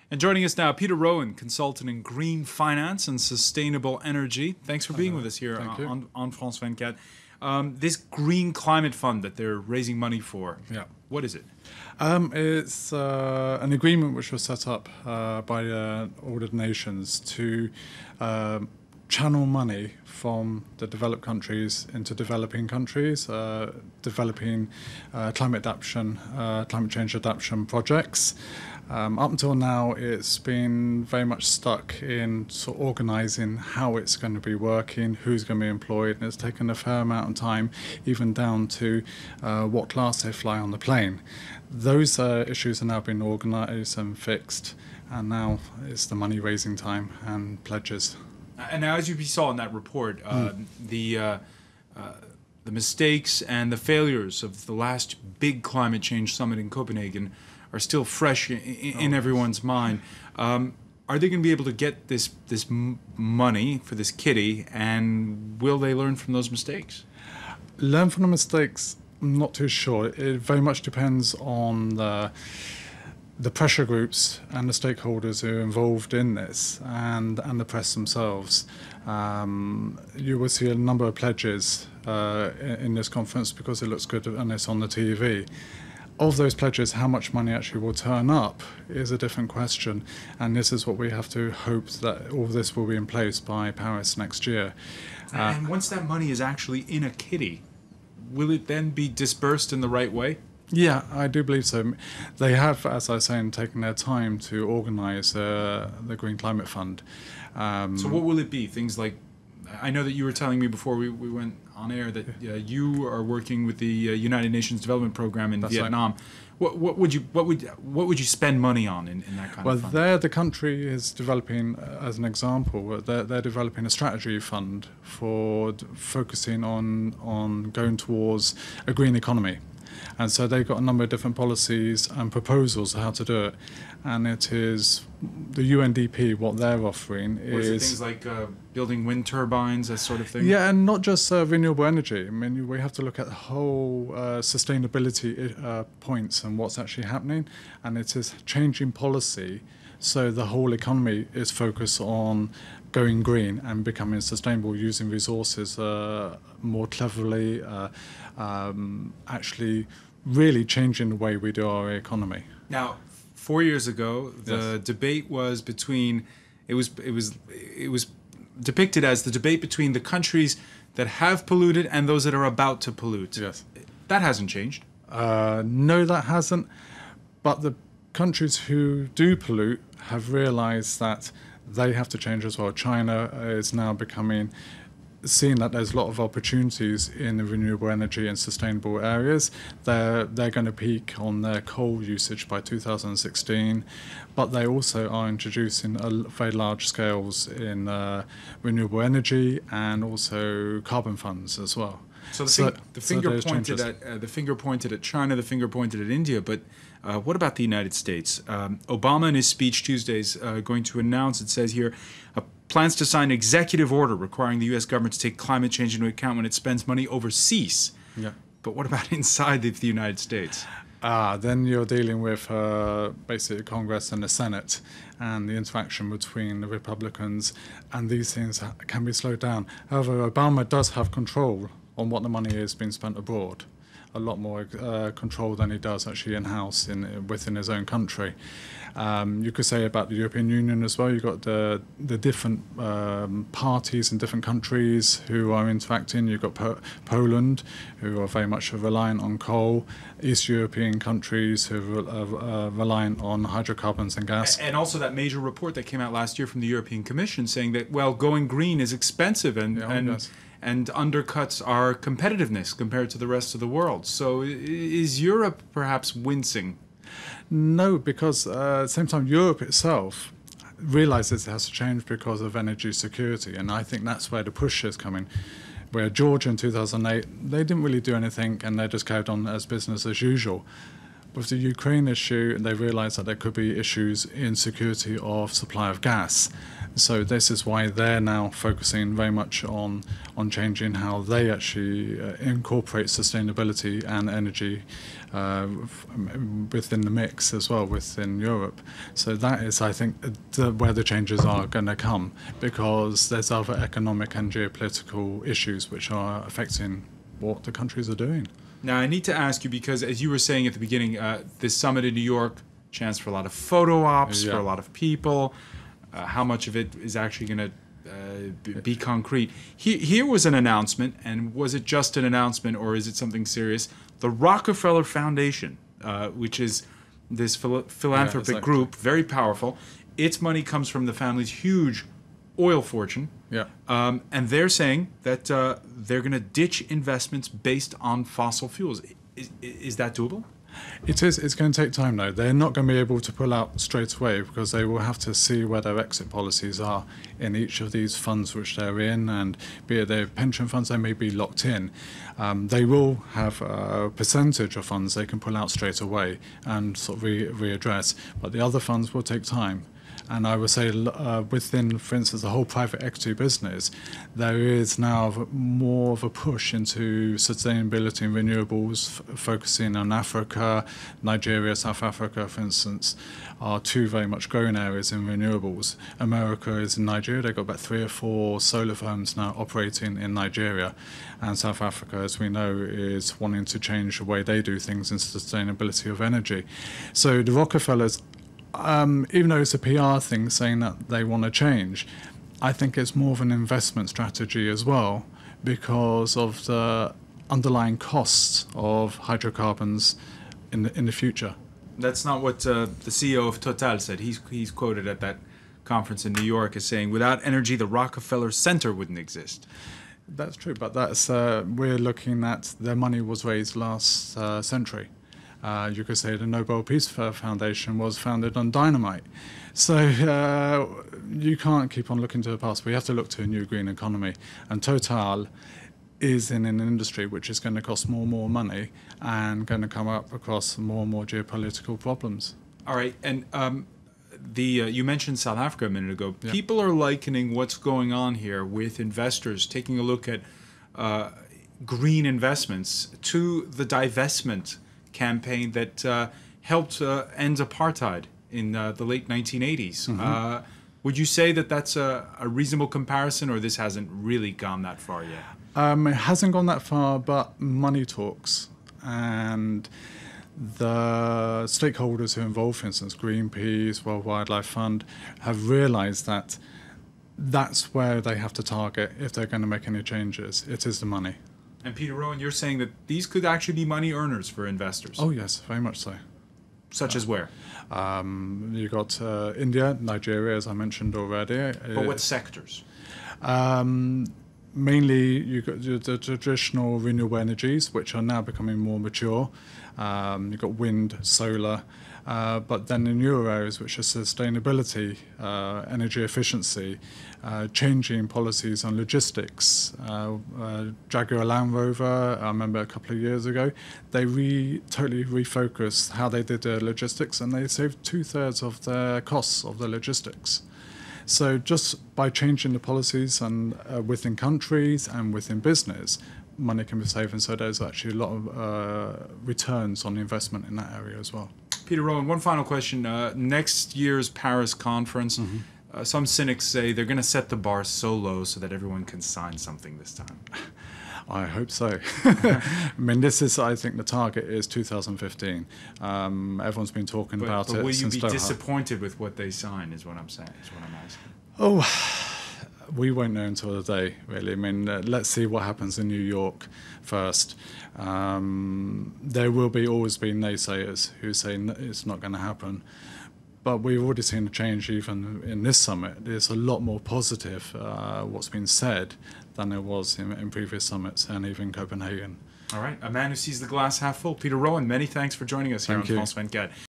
And joining us now, Peter Rowan, consultant in green finance and sustainable energy. Thanks for being with us here on France 24. This green climate fund that they're raising money for, what is it? It's an agreement which was set up by ordered nations to channel money from the developed countries into developing countries, developing climate change adaptation projects. Up until now, it's been very much stuck in sort of organising how it's going to be working, who's going to be employed, and it's taken a fair amount of time, even down to what class they fly on the plane. Those issues are now being organised and fixed, and now it's the money-raising time and pledges. And now, as you saw in that report, the mistakes and the failures of the last big climate change summit in Copenhagen are still fresh in everyone's mind. Are they going to be able to get this money for this kitty, and will they learn from those mistakes? Learn from the mistakes, I'm not too sure. It very much depends on the pressure groups and the stakeholders who are involved in this, and the press themselves. You will see a number of pledges in this conference because it looks good and it's on the TV. Of those pledges, how much money actually will turn up is a different question, and this is what we have to hope, that all of this will be in place by Paris next year. And once that money is actually in a kitty, will it then be dispersed in the right way? Yeah, I do believe so. They have, as I was saying, taken their time to organise the Green Climate Fund. So what will it be? Things like, I know that you were telling me before we went on air that you are working with the United Nations Development Program in Vietnam. Right. What would you spend money on in that kind of fund? Well, there the country is developing, as an example, they're developing a strategy fund for focusing on going towards a green economy. And so they've got a number of different policies and proposals on how to do it. And it is the UNDP, what they're offering is things like building wind turbines, that sort of thing? Yeah, and not just renewable energy. I mean, we have to look at the whole sustainability points and what's actually happening. And it is changing policy so the whole economy is focused on going green and becoming sustainable, using resources more cleverly, actually really changing the way we do our economy. Now, 4 years ago, the debate was between, it was depicted as the debate between the countries that have polluted and those that are about to pollute. Yes. That hasn't changed. No, that hasn't. But the countries who do pollute have realized that they have to change as well. China is now seeing that there's a lot of opportunities in the renewable energy and sustainable areas. They're going to peak on their coal usage by 2016, but they also are introducing very large scales in renewable energy and also carbon funds as well. So the finger pointed at China, the finger pointed at India, but what about the United States? Obama in his speech Tuesday is going to announce, it says here, plans to sign an executive order requiring the U.S. government to take climate change into account when it spends money overseas. Yeah. But what about inside the United States? Then you're dealing with basically Congress and the Senate and the interaction between the Republicans, and these things can be slowed down. However, Obama does have control on what the money is being spent abroad. A lot more control than he does actually in-house within his own country. You could say about the European Union as well. You've got the different parties in different countries who are interacting. You've got Poland, who are very much reliant on coal. East European countries who are reliant on hydrocarbons and gas. And also that major report that came out last year from the European Commission saying that, well, going green is expensive and undercuts our competitiveness compared to the rest of the world. So is Europe perhaps wincing? No, because at the same time, Europe itself realizes it has to change because of energy security, and I think that's where the push is coming. Where Georgia in 2008, they didn't really do anything, and they just carried on as business as usual. With the Ukraine issue, they realized that there could be issues in security of supply of gas. So this is why they're now focusing very much on changing how they actually incorporate sustainability and energy within the mix as well within Europe. So that is, I think, where the changes are going to come, because there's other economic and geopolitical issues which are affecting what the countries are doing. Now, I need to ask you, because as you were saying at the beginning, this summit in New York, chance for a lot of photo ops, for a lot of people. How much of it is actually going to be concrete? Here was an announcement, and was it just an announcement, or is it something serious? The Rockefeller Foundation, which is this philanthropic group, very powerful. Its money comes from the family's huge oil fortune. Yeah. And they're saying that they're going to ditch investments based on fossil fuels. Is that doable? It is. It's going to take time, though. They're not going to be able to pull out straight away, because they will have to see where their exit policies are in each of these funds which they're in, and be it their pension funds, they may be locked in. They will have a percentage of funds they can pull out straight away and sort of readdress, but the other funds will take time. And I would say within, for instance, the whole private equity business, there is now more of a push into sustainability and renewables, focusing on Africa. Nigeria, South Africa, for instance, are two very much growing areas in renewables. America is in Nigeria. They've got about 3 or 4 solar farms now operating in Nigeria. And South Africa, as we know, is wanting to change the way they do things in sustainability of energy. So the Rockefellers, even though it's a PR thing saying that they want to change, I think it's more of an investment strategy as well, because of the underlying costs of hydrocarbons in the future. That's not what the CEO of Total said. He's quoted at that conference in New York as saying, without energy, the Rockefeller Center wouldn't exist. That's true, but that's we're looking at their money was raised last century. You could say the Nobel Peace Foundation was founded on dynamite. So you can't keep on looking to the past. We have to look to a new green economy. And Total is in an industry which is going to cost more and more money, and going to come up across more and more geopolitical problems. All right. And you mentioned South Africa a minute ago. Yeah. People are likening what's going on here with investors taking a look at green investments to the divestment campaign that helped end apartheid in the late 1980s. Mm-hmm. Would you say that that's a reasonable comparison, or this hasn't really gone that far yet? It hasn't gone that far, but money talks. And the stakeholders who are involved, for instance, Greenpeace, World Wildlife Fund, have realised that that's where they have to target if they're going to make any changes. It is the money. And Peter Rowan, you're saying that these could actually be money earners for investors. Oh yes, very much so. Such as where? You got India, Nigeria, as I mentioned already. But what sectors? Mainly, you've got the traditional renewable energies, which are now becoming more mature. You've got wind, solar, but then the newer areas, which are sustainability, energy efficiency, changing policies on logistics. Jaguar Land Rover, I remember a couple of years ago, they totally refocused how they did their logistics, and they saved 2/3 of their costs of the logistics. So just by changing the policies and within countries and within business, money can be saved, and so there's actually a lot of returns on investment in that area as well. Peter Rowan, one final question. Next year's Paris conference, some cynics say they're going to set the bar so low so that everyone can sign something this time. I hope so. I mean, this is, I think the target is 2015. Everyone's been talking about it since Doha. But will you be disappointed with what they sign, is what I'm saying, is what I'm asking. Oh, we won't know until the day, really. I mean, let's see what happens in New York first. There will always be naysayers who say it's not going to happen. But we've already seen a change even in this summit. There's a lot more positive what's been said than there was in previous summits, and even Copenhagen. All right. A man who sees the glass half full. Peter Rowan, many thanks for joining us here on France 24.